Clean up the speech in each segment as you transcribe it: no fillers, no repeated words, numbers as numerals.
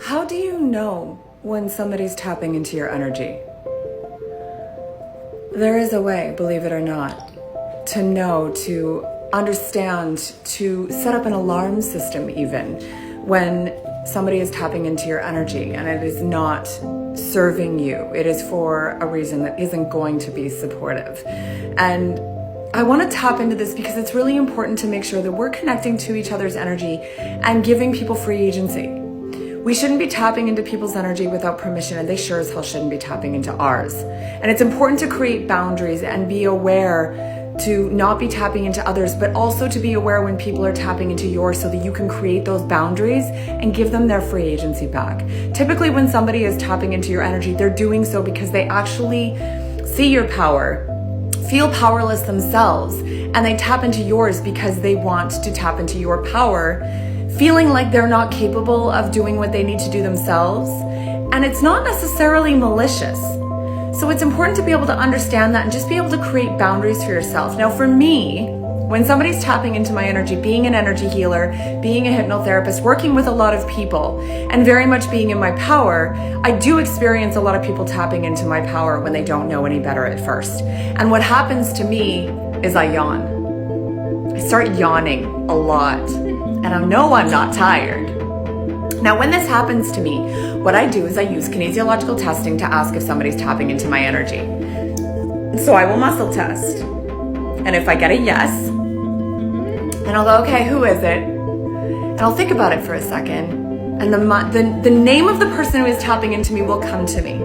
How do you know when somebody's tapping into your energy? There is a way, believe it or not, to know, to understand, to set up an alarm system even when somebody is tapping into your energy and it is not serving you. It is for a reason that isn't going to be supportive. And I want to tap into this because it's really important to make sure that we're connecting to each other's energy and giving people free agency. We shouldn't be tapping into people's energy without permission, and they sure as hell shouldn't be tapping into ours. And it's important to create boundaries and be aware to not be tapping into others, but also to be aware when people are tapping into yours so that you can create those boundaries and give them their free agency back. Typically, when somebody is tapping into your energy, they're doing so because they actually see your power, feel powerless themselves, and they tap into yours because they want to tap into your power, feeling like they're not capable of doing what they need to do themselves. And it's not necessarily malicious. So it's important to be able to understand that and just be able to create boundaries for yourself. Now, for me, when somebody's tapping into my energy, being an energy healer, being a hypnotherapist, working with a lot of people, and very much being in my power, I do experience a lot of people tapping into my power when they don't know any better at first. And what happens to me is I yawn. I start yawning a lot, and I know I'm not tired. Now, when this happens to me, what I do is I use kinesiological testing to ask if somebody's tapping into my energy. So I will muscle test. And if I get a yes, then I'll go, okay, who is it? And I'll think about it for a second. And the name of the person who is tapping into me will come to me.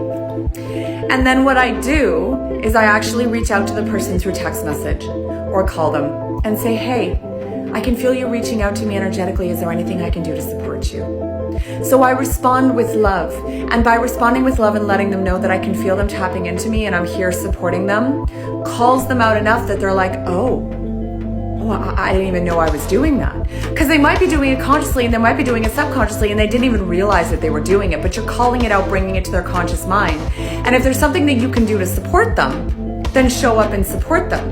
And then what I do is I actually reach out to the person through text message or call them and say, hey, I can feel you reaching out to me energetically. Is there anything I can do to support you? So I respond with love. And by responding with love and letting them know that I can feel them tapping into me and I'm here supporting them, calls them out enough that they're like, oh, I didn't even know I was doing that. Because they might be doing it consciously and they might be doing it subconsciously and they didn't even realize that they were doing it, but you're calling it out, bringing it to their conscious mind. And if there's something that you can do to support them, then show up and support them.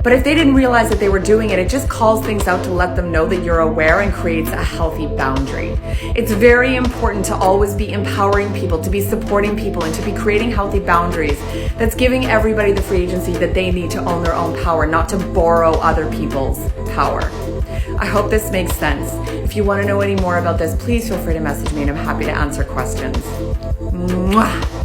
But if they didn't realize that they were doing it, it just calls things out to let them know that you're aware and creates a healthy boundary. It's very important to always be empowering people, to be supporting people, and to be creating healthy boundaries that's giving everybody the free agency that they need to own their own power, not to borrow other people's power. I hope this makes sense. If you want to know any more about this, please feel free to message me and I'm happy to answer questions. Mwah!